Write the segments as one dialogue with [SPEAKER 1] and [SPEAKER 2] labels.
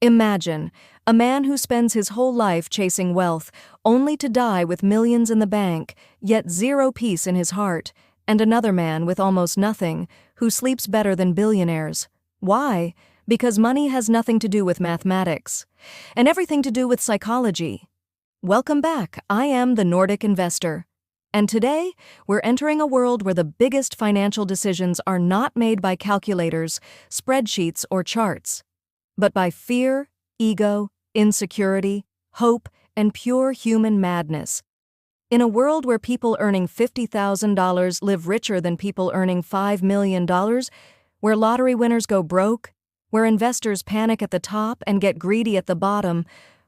[SPEAKER 1] Imagine a man who spends his whole life chasing wealth, only to die with millions in the bank, yet zero peace in his heart, and another man with almost nothing, who sleeps better than billionaires. Why? Because money has nothing to do with mathematics, and everything to do with psychology. Welcome back. I am the Nordic Investor. And today, we're entering a world where the biggest financial decisions are not made by calculators, spreadsheets, or charts, but by fear, ego, insecurity, hope, and pure human madness. In a world where people earning $50,000 live richer than people earning $5 million, where lottery winners go broke, where investors panic at the top and get greedy at the bottom,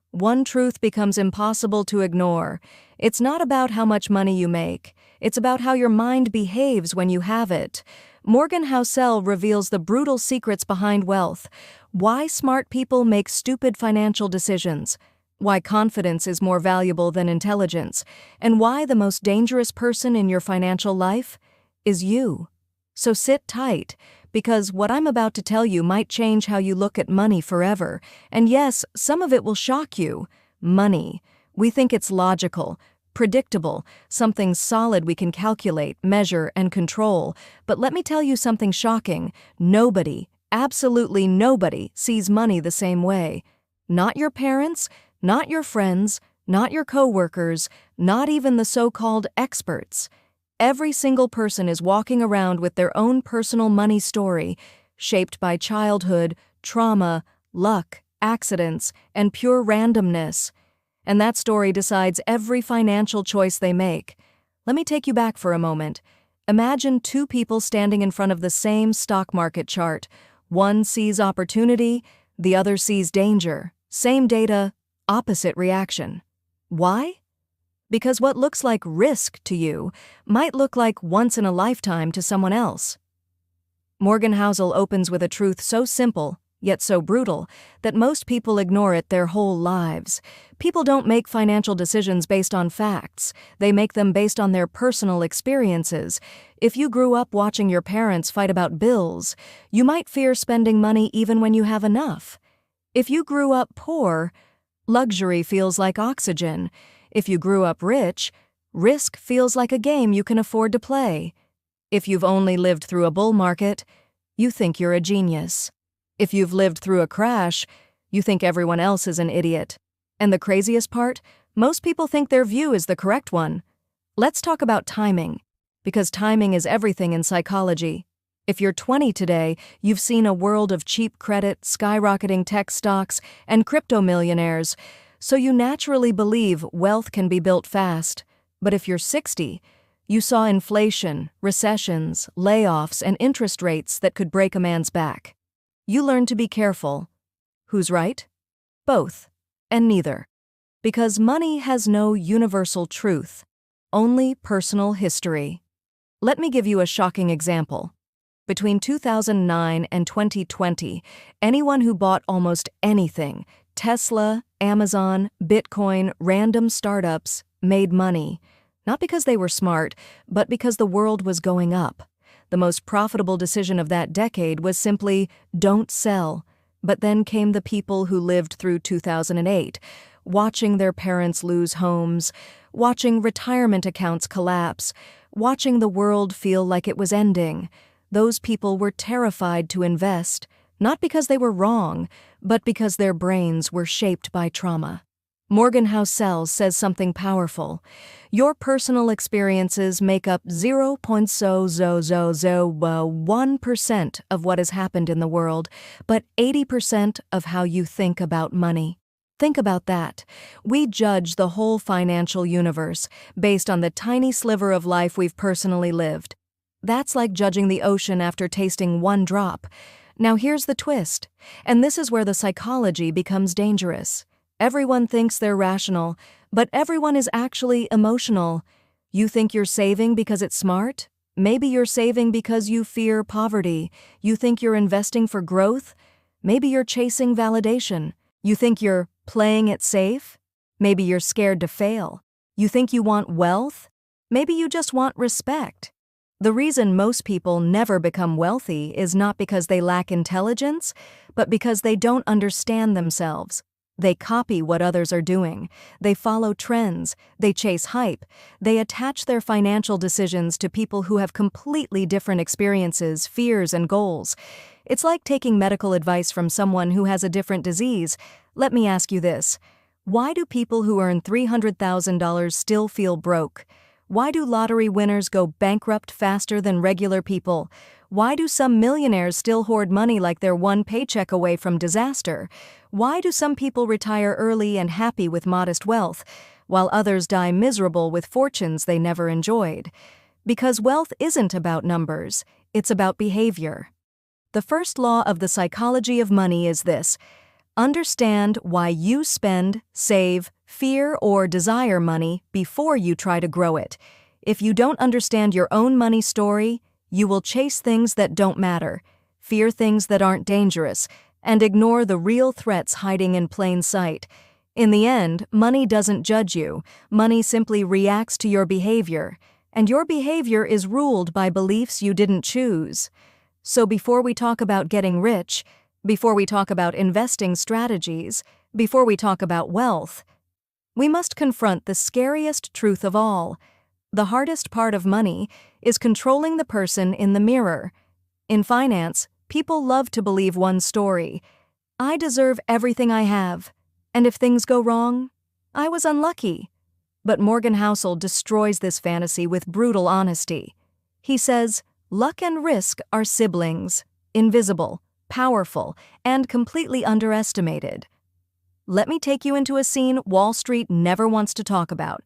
[SPEAKER 1] one truth becomes impossible to ignore. It's not about how much money you make. It's about how your mind behaves when you have it. Morgan Housel reveals the brutal secrets behind wealth, why smart people make stupid financial decisions, why confidence is more valuable than intelligence, and why the most dangerous person in your financial life is you. So sit tight, because what I'm about to tell you might change how you look at money forever. And yes, some of it will shock you. Money. We think it's logical, predictable, something solid we can calculate, measure, and control. But let me tell you something shocking. Nobody, absolutely nobody, sees money the same way. Not your parents, not your friends, not your coworkers, not even the so-called experts. Every single person is walking around with their own personal money story, shaped by childhood, trauma, luck, accidents, and pure randomness. And that story decides every financial choice they make. Let me take you back for a moment. Imagine two people standing in front of the same stock market chart. One sees opportunity, the other sees danger. Same data, opposite reaction. Why? Because what looks like risk to you might look like once in a lifetime to someone else. Morgan Housel opens with a truth so simple, yet so brutal, that most people ignore it their whole lives. People don't make financial decisions based on facts. They make them based on their personal experiences. If you grew up watching your parents fight about bills, you might fear spending money even when you have enough. If you grew up poor, luxury feels like oxygen. If you grew up rich, risk feels like a game you can afford to play. If you've only lived through a bull market, you think you're a genius. If you've lived through a crash, you think everyone else is an idiot. And the craziest part, most people think their view is the correct one. Let's talk about timing, because timing is everything in psychology. If you're 20 today, you've seen a world of cheap credit, skyrocketing tech stocks, and crypto millionaires, so you naturally believe wealth can be built fast. But if you're 60, you saw inflation, recessions, layoffs, and interest rates that could break a man's back. You learn to be careful. Who's right? Both, and neither. Because money has no universal truth, only personal history. Let me give you a shocking example. Between 2009 and 2020, anyone who bought almost anything, Tesla, Amazon, Bitcoin, random startups, made money. Not because they were smart, but because the world was going up. The most profitable decision of that decade was simply, don't sell. But then came the people who lived through 2008, watching their parents lose homes, watching retirement accounts collapse, watching the world feel like it was ending. Those people were terrified to invest, not because they were wrong, but because their brains were shaped by trauma. Morgan Housel says something powerful. Your personal experiences make up 0.0001% of what has happened in the world, but 80% of how you think about money. Think about that. We judge the whole financial universe based on the tiny sliver of life we've personally lived. That's like judging the ocean after tasting one drop. Now here's the twist, and this is where the psychology becomes dangerous. Everyone thinks they're rational, but everyone is actually emotional. You think you're saving because it's smart? Maybe you're saving because you fear poverty. You think you're investing for growth? Maybe you're chasing validation. You think you're playing it safe? Maybe you're scared to fail. You think you want wealth? Maybe you just want respect. The reason most people never become wealthy is not because they lack intelligence, but because they don't understand themselves. They copy what others are doing. They follow trends. They chase hype. They attach their financial decisions to people who have completely different experiences, fears, and goals. It's like taking medical advice from someone who has a different disease. Let me ask you this. Why do people who earn $300,000 still feel broke? Why do lottery winners go bankrupt faster than regular people? Why do some millionaires still hoard money like they're one paycheck away from disaster? Why do some people retire early and happy with modest wealth, while others die miserable with fortunes they never enjoyed? Because wealth isn't about numbers, it's about behavior. The first law of the psychology of money is this: understand why you spend, save, fear, or desire money before you try to grow it. If you don't understand your own money story, you will chase things that don't matter, fear things that aren't dangerous, and ignore the real threats hiding in plain sight. In the end, money doesn't judge you. Money simply reacts to your behavior, and your behavior is ruled by beliefs you didn't choose. So before we talk about getting rich, before we talk about investing strategies, before we talk about wealth, we must confront the scariest truth of all. The hardest part of money is controlling the person in the mirror. In finance, people love to believe one story. I deserve everything I have, and if things go wrong, I was unlucky. But Morgan Housel destroys this fantasy with brutal honesty. He says, luck and risk are siblings, invisible, powerful, and completely underestimated. Let me take you into a scene Wall Street never wants to talk about.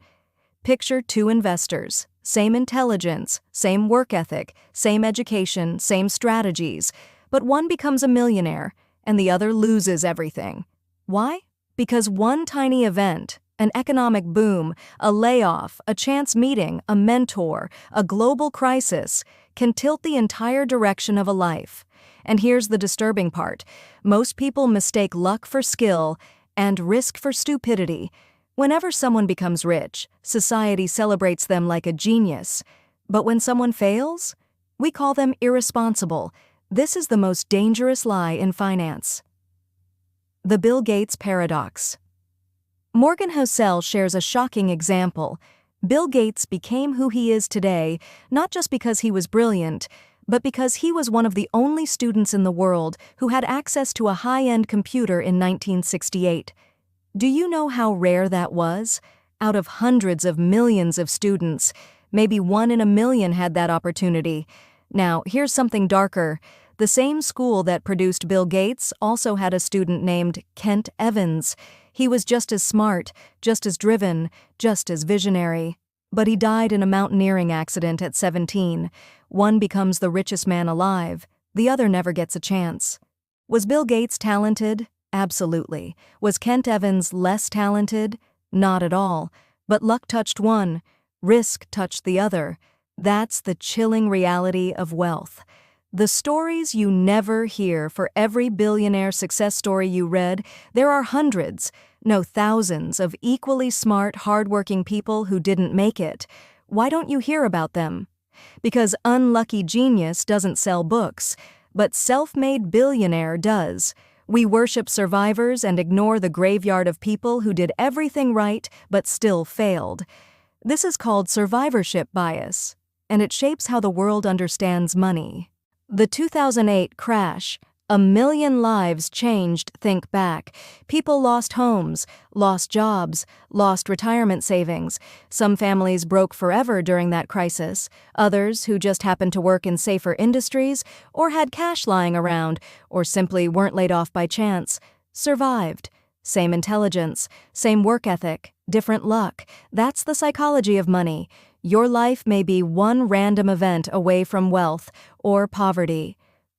[SPEAKER 1] Picture two investors, same intelligence, same work ethic, same education, same strategies, but one becomes a millionaire and the other loses everything. Why? Because one tiny event, an economic boom, a layoff, a chance meeting, a mentor, a global crisis, can tilt the entire direction of a life. And here's the disturbing part. Most people mistake luck for skill and risk for stupidity. Whenever someone becomes rich, society celebrates them like a genius. But when someone fails, we call them irresponsible. This is the most dangerous lie in finance. The Bill Gates paradox. Morgan Housel shares a shocking example. Bill Gates became who he is today, not just because he was brilliant, but because he was one of the only students in the world who had access to a high-end computer in 1968. Do you know how rare that was? Out of hundreds of millions of students, maybe 1 in a million had that opportunity. Now, here's something darker. The same school that produced Bill Gates also had a student named Kent Evans. He was just as smart, just as driven, just as visionary. But he died in a mountaineering accident at 17. One becomes the richest man alive, the other never gets a chance. Was Bill Gates talented? Absolutely. Was Kent Evans less talented? Not at all. But luck touched one, risk touched the other. That's the chilling reality of wealth. The stories you never hear. For every billionaire success story you read, there are hundreds, no thousands, of equally smart, hardworking people who didn't make it. Why don't you hear about them? Because unlucky genius doesn't sell books, but self-made billionaire does. We worship survivors and ignore the graveyard of people who did everything right but still failed. This is called survivorship bias, and it shapes how the world understands money. The 2008 crash. 1 million lives changed. Think back. People lost homes, lost jobs, lost retirement savings. Some families broke forever during that crisis. Others, who just happened to work in safer industries, or had cash lying around, or simply weren't laid off by chance, survived. Same intelligence, same work ethic, different luck. That's the psychology of money. Your life may be one random event away from wealth or poverty.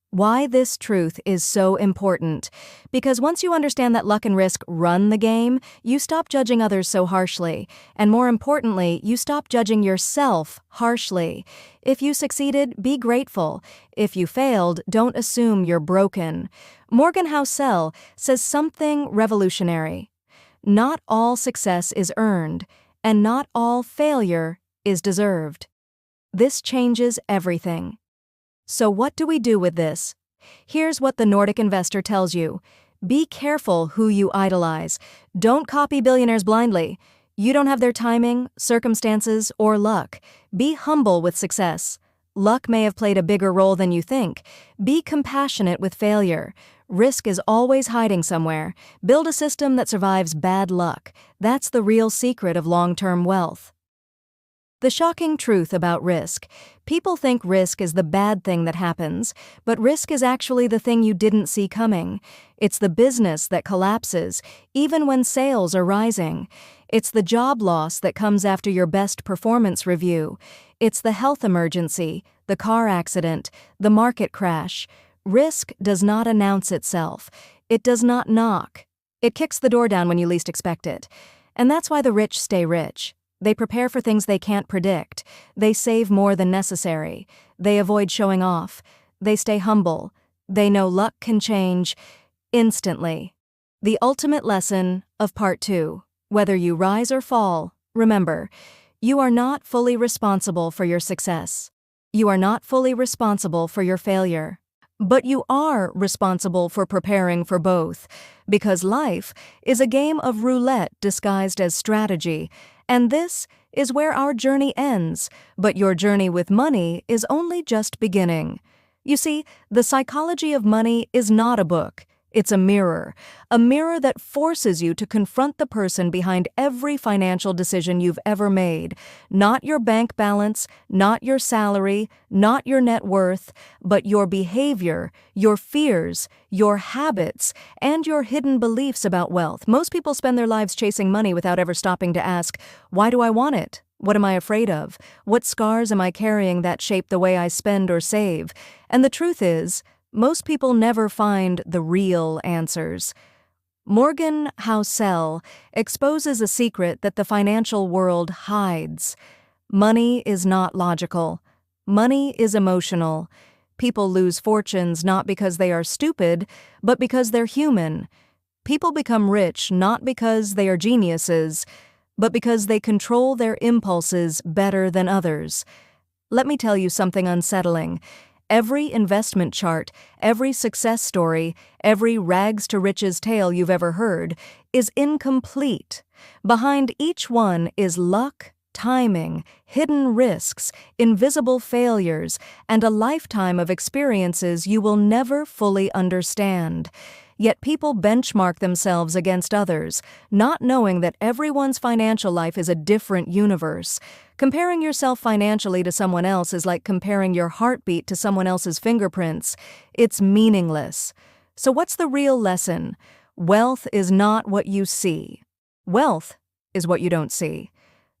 [SPEAKER 1] Why this truth is so important? Because once you understand that luck and risk run the game, you stop judging others so harshly. And more importantly, you stop judging yourself harshly. If you succeeded, be grateful. If you failed, don't assume you're broken. Morgan Housel says something revolutionary. Not all success is earned, and not all failure is deserved. This changes everything. So what do we do with this? Here's what the Nordic Investor tells you. Be careful who you idolize. Don't copy billionaires blindly. You don't have their timing, circumstances, or luck. Be humble with success. Luck may have played a bigger role than you think. Be compassionate with failure. Risk is always hiding somewhere. Build a system that survives bad luck. That's the real secret of long-term wealth. The shocking truth about risk. People think risk is the bad thing that happens, but risk is actually the thing you didn't see coming. It's the business that collapses, even when sales are rising. It's the job loss that comes after your best performance review. It's the health emergency, the car accident, the market crash. Risk does not announce itself. It does not knock. It kicks the door down when you least expect it. And that's why the rich stay rich. They prepare for things they can't predict. They save more than necessary. They avoid showing off. They stay humble. They know luck can change instantly. The ultimate lesson of Part 2. Whether you rise or fall, remember, you are not fully responsible for your success. You are not fully responsible for your failure. But you are responsible for preparing for both, because life is a game of roulette disguised as strategy, and this is where our journey ends, but your journey with money is only just beginning. You see, The Psychology of Money is not a book. It's a mirror that forces you to confront the person behind every financial decision you've ever made. Not your bank balance, not your salary, not your net worth, but your behavior, your fears, your habits, and your hidden beliefs about wealth. Most people spend their lives chasing money without ever stopping to ask, why do I want it? What am I afraid of? What scars am I carrying that shape the way I spend or save? And the truth is, most people never find the real answers. Morgan Housel exposes a secret that the financial world hides. Money is not logical. Money is emotional. People lose fortunes not because they are stupid, but because they're human. People become rich not because they are geniuses, but because they control their impulses better than others. Let me tell you something unsettling. Every investment chart, every success story, every rags to riches tale you've ever heard is incomplete. Behind each one is luck, timing, hidden risks, invisible failures, and a lifetime of experiences you will never fully understand. Yet people benchmark themselves against others, not knowing that everyone's financial life is a different universe. Comparing yourself financially to someone else is like comparing your heartbeat to someone else's fingerprints. It's meaningless. So what's the real lesson? Wealth is not what you see. Wealth is what you don't see.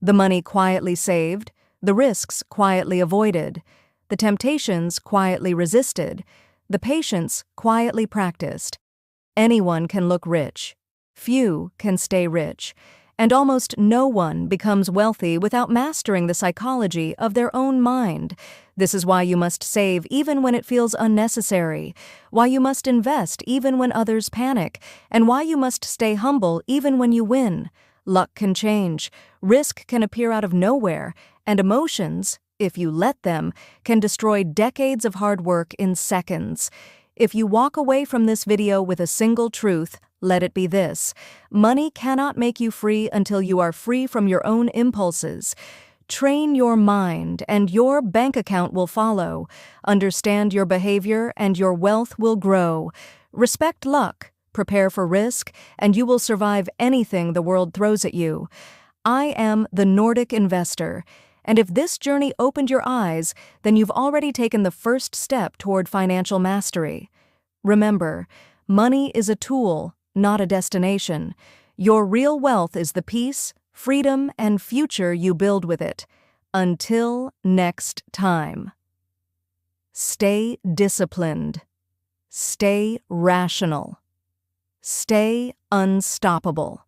[SPEAKER 1] The money quietly saved, the risks quietly avoided, the temptations quietly resisted, the patience quietly practiced. Anyone can look rich. Few can stay rich. And almost no one becomes wealthy without mastering the psychology of their own mind. This is why you must save even when it feels unnecessary, why you must invest even when others panic, and why you must stay humble even when you win. Luck can change, risk can appear out of nowhere, and emotions, if you let them, can destroy decades of hard work in seconds. If you walk away from this video with a single truth, let it be this: money cannot make you free until you are free from your own impulses. Train your mind, and your bank account will follow. Understand your behavior, and your wealth will grow. Respect luck, prepare for risk, and you will survive anything the world throws at you. I am the Nordic Investor. And if this journey opened your eyes, then you've already taken the first step toward financial mastery. Remember, money is a tool, not a destination. Your real wealth is the peace, freedom, and future you build with it. Until next time. Stay disciplined. Stay rational. Stay unstoppable.